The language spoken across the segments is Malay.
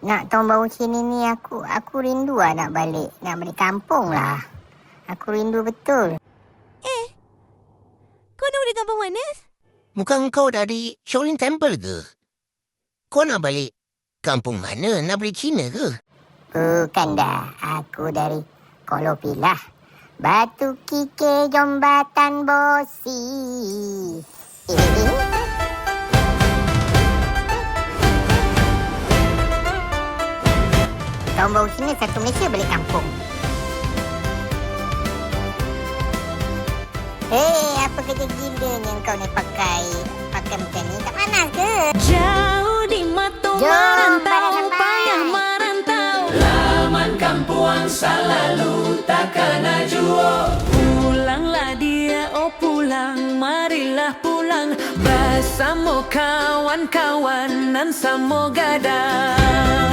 Nak tahun baru sini ni aku rindu lah nak balik kampung lah. Aku rindu betul. Kau nak balik kampung mana? Bukan kau dari Shaolin Temple ke? Kau nak balik kampung mana? Nak balik China ke? Bukan dah. Aku dari Kuala Pilah. Batu Kike Jombatan Bosi. Tahun baru sini satu Malaysia balik kampung. Apa kerja gilanya kau ni pakai macam ni? Tak panas ke? Jauh di mata merantau, payah merantau. Laman kampuang selalu takkan najua. Pulanglah dia, oh pulang, marilah pulang. Bersama kawan-kawan dan sama gadang.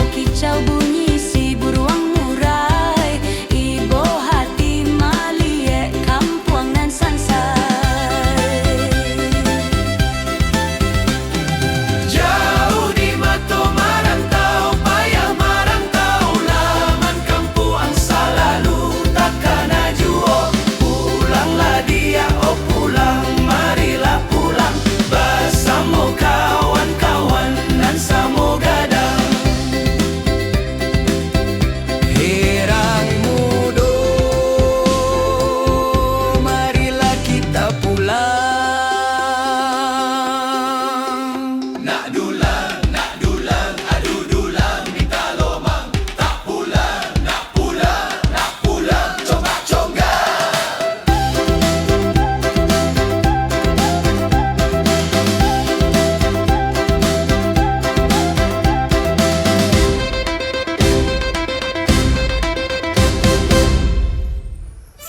Kicau bunyi si buruang murai, ibu hati maliek kampuang nan sansai. Jauh di mata merantau, payah merantau. Laman kampuang selalu takkan najua. Pulanglah dia, oh pulang, marilah pulang. Bersama kawan-kawan dan sama gadang.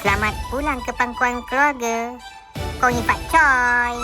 Selamat pulang ke pangkuan keluarga. Kau ni Pak Coy.